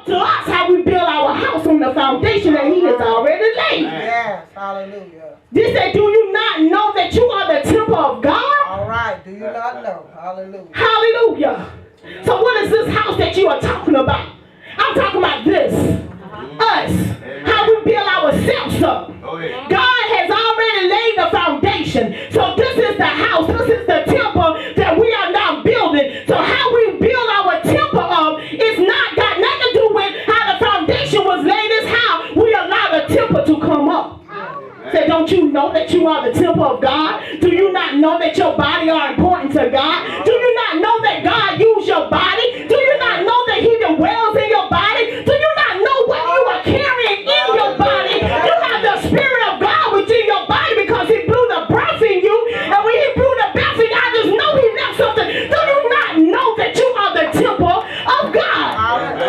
to us how we build our house on the foundation that he has already laid. Yes, hallelujah. This said, do you not know that you are the temple of God? All right, do you not know? Hallelujah. Hallelujah. So what is this house that you are talking about? I'm talking about this. Us. How we build ourselves up. God has already laid the foundation. So this is the house. This is the temple that we are now building. So how we build our temple up is not got nothing to do with how the foundation was laid. It's how we allow the temple to come up. Say, don't you know that you are the temple of God? Do you not know that your body are important to God? Do you not know that God used your body? Do you not know that he dwells in your body? Do you not know what you are carrying in your body? You have the Spirit of God within your body because he blew the breath in you. And when he blew the breath in you, I just know he left something. Do you not know that you are the temple of God?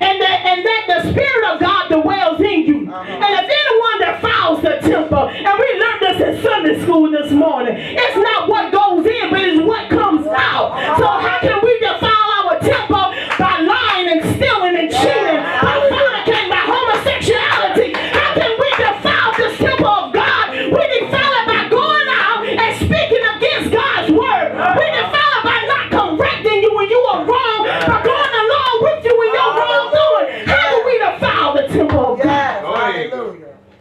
And that the Spirit of God dwells in you. And if anyone defiles the temple, and we learned this in Sunday school this morning, it's not what goes in, but it's what comes out. So how can we defile our temple by lying and stealing and cheating, by fornicating, by homosexuality? How can we defile this temple of God? We defile it by going out and speaking against God's word. We defile it by not correcting you when you are wrong, by going along with you when you're wrongdoing. How do we defile the temple of God?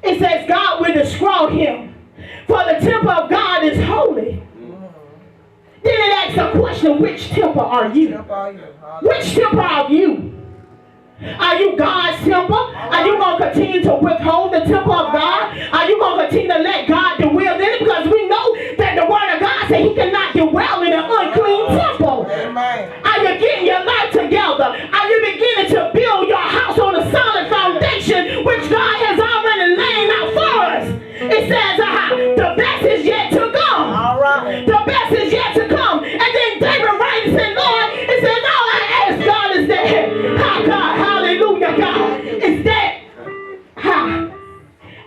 It says God will destroy him, for the temple of God is holy. Then it asks a question, which temple are you? Which temple are you? Are you God's temple? Are you going to continue to withhold the temple of God? Are you going to continue to let God dwell in it? Because we know that the word of God says he cannot dwell in an unclean temple. Are you getting your life together? Are you beginning to build your house on a solid foundation which God has already laid out for us? It says the best is yet to come. All right. The best is yet to come. And then David writes and said, Lord, it says, all I ask God is that, God, hallelujah, God, is that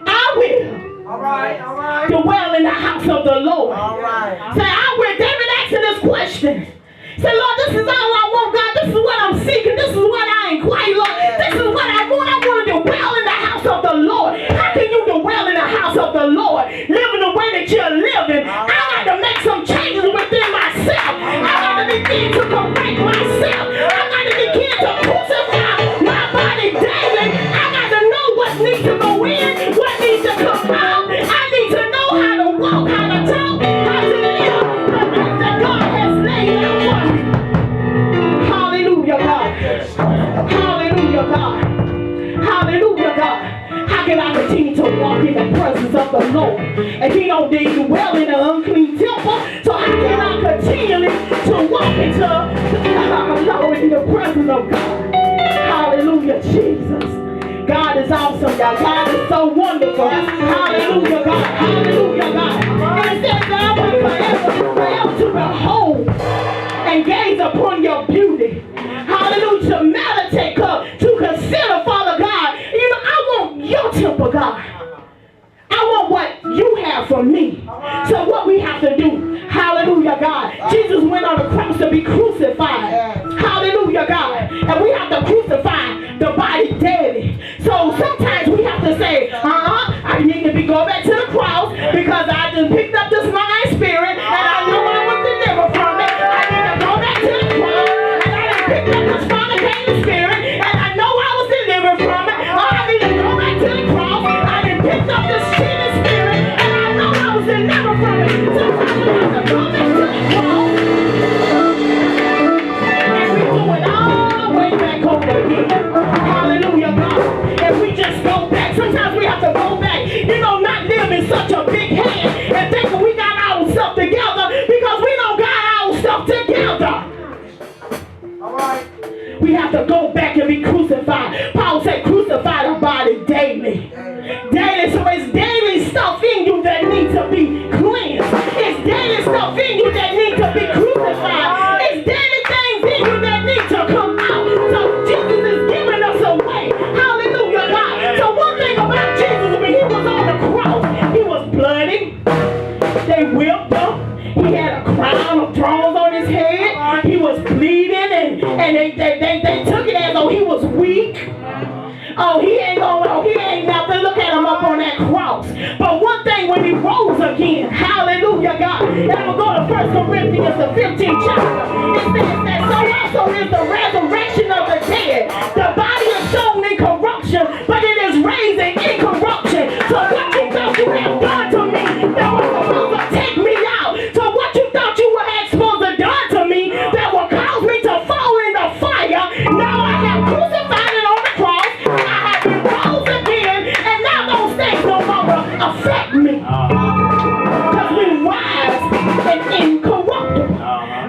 I will dwell in the house of the Lord. All right. Say, I will. David asking this question. Say, Lord, this is all I want, God. This is what I'm seeking. This is what I inquire, Lord. This is what I want. I want to dwell in the house of the Lord. How can you dwell in the house of the Lord? Living the way that you're living. I got to make some changes within myself. I got to begin to correct myself. I got to begin to crucify my body daily. I got to know what needs to go in, what needs to come out. I need to know how to walk, how to talk, how to live the life that God has laid out for me. Hallelujah, God. Hallelujah, God. Hallelujah, God. How can I continue to walk in the presence of the Lord? And he don't dwell in an unclean temple. So how can I continually to walk into Lord in the presence of God? Hallelujah, Jesus. God is awesome, God. God is so wonderful. Hallelujah, God. Hallelujah, God. And it says that I will forever to behold and gaze upon your beauty. Hallelujah. To meditate, to consider, Father God. You know, I want your temple, God. I want what you have for me. So what we have to do, hallelujah, God. Jesus went on the cross to be crucified. Hallelujah, God. And we have to crucify the body daily. So sometimes we have to say, I need to go back to the cross because I just picked up this lying spirit and I knew I was delivered from it. I need to go back to the cross and I done picked up this fornicating spirit and I know I was delivered from it. I need to go back to the cross. I done picked up this cheating spirit and I know I was delivered from it. Sometimes we have to go back to the cross and we do it all the way back over again. Hallelujah, God. And we just go back. Sometimes we have to go back. You know, not live in such a big head and think we got our stuff together because we don't got our stuff together. All right. We have to go back and be crucified. Paul said crucify the body daily. Daily. So it's daily stuff in you that needs to be cleansed. It's daily stuff in you that needs to be crucified. It's daily things in you that need to come out. So Jesus is giving us a way. Hallelujah, God. So one thing about Jesus, when he was on the cross, he was bloody. They whipped him. He had a crown of thorns on his head. He was bleeding and they took it as Oh, he ain't nothing. Look at him up on that cross. But one thing, when he rose again, hallelujah, God. And I'm going to go to 1 Corinthians, the 15th chapter. It says that so also is the resurrection of the dead. The body is sown in corruption, but it is raised in incorruption. So what you thought you had done to me, that was supposed to take me out. So what you thought you were supposed to done to me, that will cause me to fall in the fire. Now I have crucified it on the cross. I have been rose again, and now those things no longer affect me. Because we rise and incorruptible.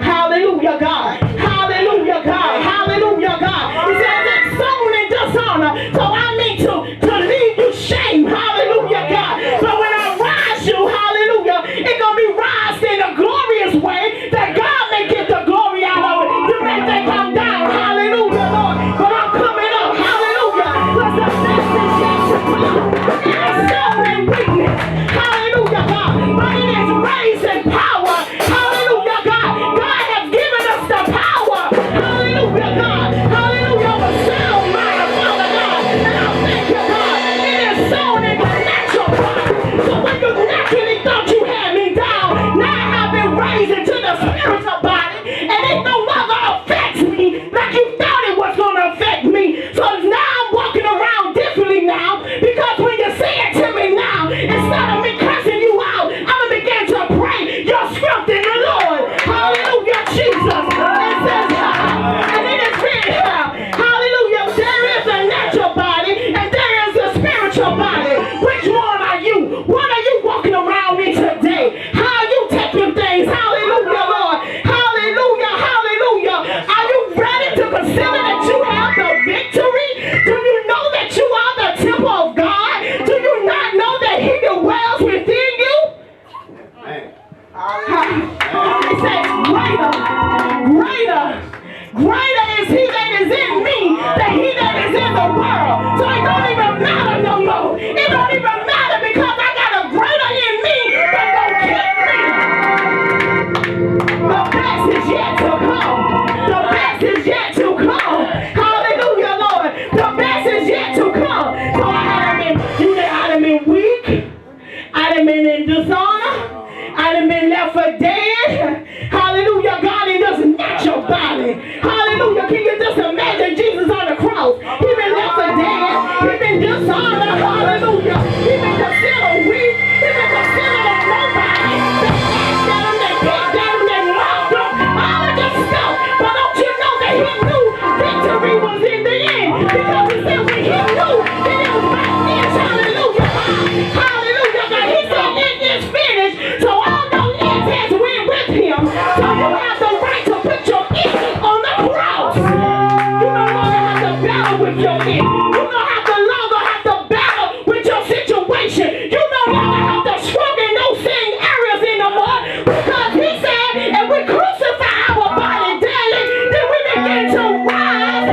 Hallelujah, God. Hallelujah, God. Hallelujah, God. He says it's sown in dishonor. So I mean to leave you shame. Hallelujah, God. But when I rise you, hallelujah, it's going to be rised in a glorious way that God may get the glory out of it. You may think I'm down. Hallelujah, Lord. But I'm coming up. Hallelujah. Because the best is yet to come. It is sown in weakness. Hallelujah, God. But it is raised in power. Hallelujah, God. God has given us the power. Hallelujah, God. Hallelujah. Of a sound mind, Father God. And I thank you, God. It is sown in the natural body. So when you naturally thought you had me down, now I have been raised into the spiritual body. And it no longer affects me like you thought it was going to affect me. So now I'm walking around differently now. Because when you say it to me now, instead of me cursing you out, I'm going to begin to pray your strength in the Lord. Hallelujah, Jesus. It says, and it is written, hallelujah, there is a natural body and there is a spiritual body. Which one are you? What are you walking around in today? How are you taking things? Hallelujah, Lord. Hallelujah, hallelujah. Are you ready to consider that you have the victory? Do you know that you are the temple of God? Do you not know that he dwells within you? It says greater is he that is in me than he that is in the world. So it don't even matter no more. It don't even matter because I got a greater in me that gonna keep me. The best is yet to come. The best is yet to come. Hallelujah, Lord. The best is yet to come. So I done been weak. I done been in dishonor. I done been left for dead. Hallelujah, God, in this natural body. Hallelujah. Can you just imagine Jesus on the cross? He been left for dead. He been dishonored. Hallelujah. He been considered weak. He been considered a nobody. They laughed at him. They picked at him. They mocked him. All of this stuff. But don't you know that he knew victory was in the end? Because he said when he knew that it was my end. Hallelujah. Hallelujah. God, he said it is finished. So all those ends has went with him. So you have the right to put your end on the cross. You no longer have to battle with your end. You no longer have to battle with your situation. You no longer have to struggle in those same areas anymore. Because he said, if we crucify our body daily, then we begin to rise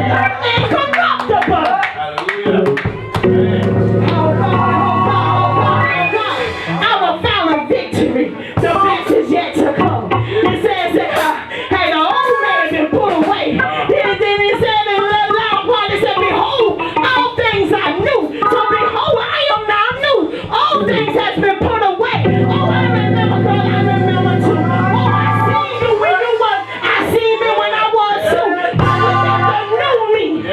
incorruptible. The best is yet to come. It says that, hey, the old man has been put away. Then he said in the loud part, he said, behold, all things are new. So behold, I am now new. All things has been put away. Oh, I remember, girl, I remember too. Oh, I seen you when you was, I seen me when I was too. I was at the new me.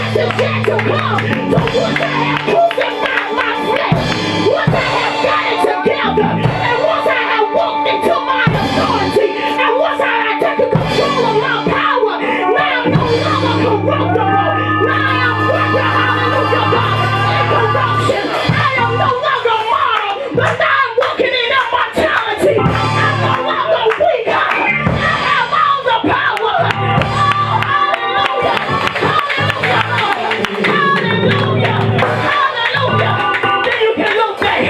best is yet to come. So once I have crucified my flesh, once I have got it together, and once I have walked into my authority, and once I have taken control of my power, now I'm no longer corruptible. Now I am working, hallelujah, God, in corruption. I am no longer mortal, but now I'm walking in immortality. I'm no longer weak. I have all the power. Oh, hallelujah. Hallelujah. Hallelujah. Then you can look back.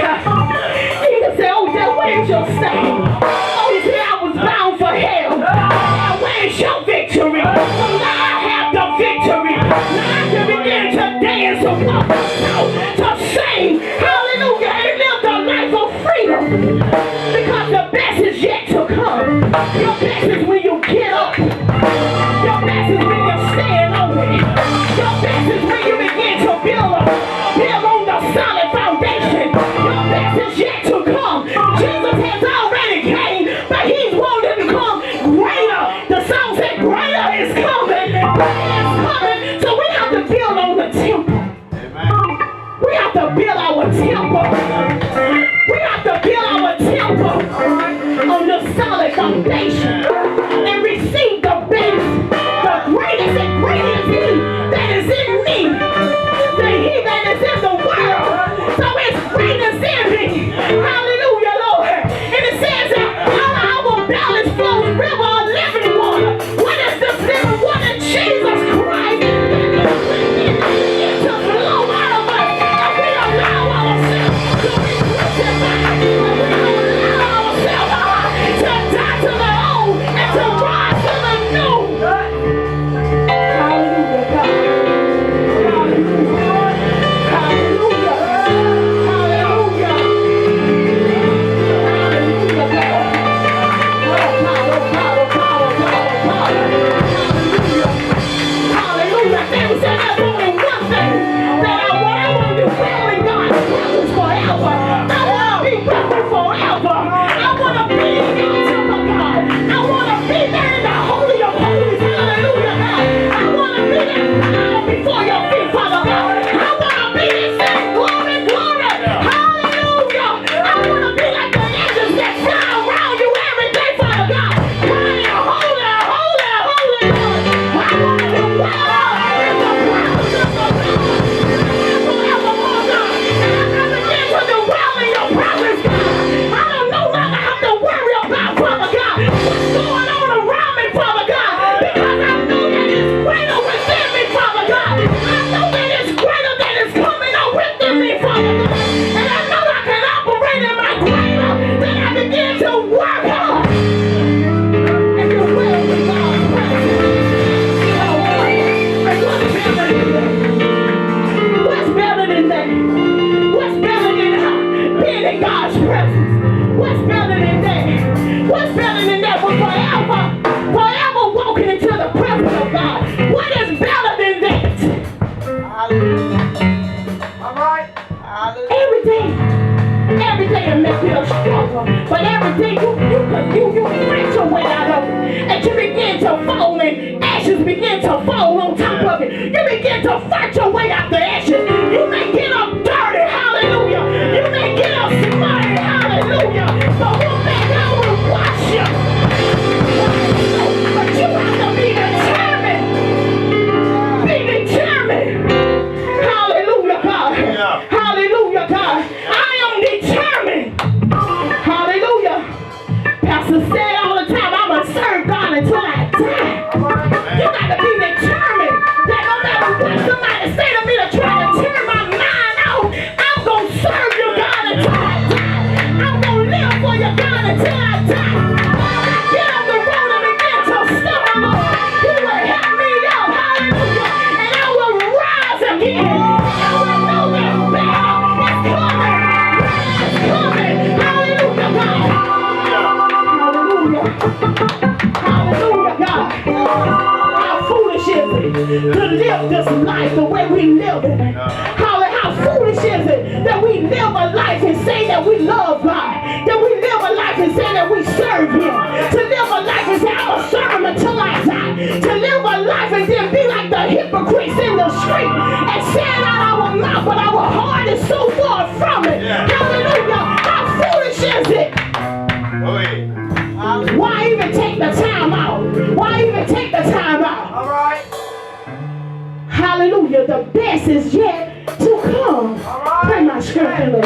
You can say, oh, then where's your stand? Oh, you say I was bound for hell. Now where's your victory? So now I have the victory. Now I can begin to dance and walk out, to sing, hallelujah, and live the life of freedom. Because the best is yet to come. Your best is when you get up. Your best is when you stand on it. Your best is when you begin to build on the solid foundation. Your best is yet to come. Jesus has already came, but he's wanting to come greater. The song said greater is coming. Greater is coming. So we have to build on the temple. We have to build our temple. We have to build our temple on the solid foundation and receive the best. The greatest and greatest he that is in me than he that is in the world. So his greatness in me. Hallelujah, Lord. And it says that out of our bellies flows river of living water. What is this living water? Jesus Christ. To flow out of us. And we allow ourselves to be crucified. And we allow ourselves to die to the old and to rise to the new. Hallelujah, God. Hallelujah. Hallelujah. Hallelujah. Hallelujah, God. Oh, God, oh, God, oh, God, oh, God, oh, God. Hallelujah. Hallelujah. They said there's only one thing that I want to be well in God's presence forever. I want to be with him forever. I want to be in God's temple, God. I want to be there in the holy of holies. Hallelujah, God. I want to be there bow before your feet, Father God. I want to be there saying glory, glory. Hallelujah. I want to be like the angels that fly around you every day, Father God. Crying, holy, holy, holy, Lord. I want to be well in the presence of the Lord. Forevermore, God. And I begin to dwell in your presence, God. I don't no longer have to worry about, Father God, what's going on around me, Father God. Because I know that it's greater within me, Father God. I know that it's greater that is coming on within me, Father God. And I know I can operate in my greater that I begin to work hard. And to will with God's presence. And what's better than that? What's better than that? What's better than being in God's presence? What's better than that? What's better than that? But forever walking into the presence of God. What is better than that? Hallelujah. All right. Hallelujah. Every day it may be a struggle, but every day you fight your way out of it, and you begin to fall, and ashes begin to fall on top of it. You begin to fight your way out the ashes. You may get up dirty, hallelujah. You may get up smutty, hallelujah. But one day God will wash you. But you have to be determined. Be determined. Hallelujah, God. Hallelujah, God. I am determined. Hallelujah. Pastor said all the time, I'm going to serve God until I die. You got to be determined that no matter what somebody say to me to try to turn my mind out, I'm going to serve you, God, until I die. I'm going to live for you, God, until I die. When I get on the road and begin to stumble, Lord, He will help me out. Hallelujah. And I will rise again. I will know that battle is coming. It's coming. Hallelujah, God. Hallelujah. Hallelujah, God. How foolish is it to live this life the way we live it? How foolish is it that we live a life and say that we love God, that we live a life and say that we serve Him, to live a life and say I'm going to serve Him until I die, to live a life and then be like the hypocrites in the street best is yet to come. Pray my strength, Lord.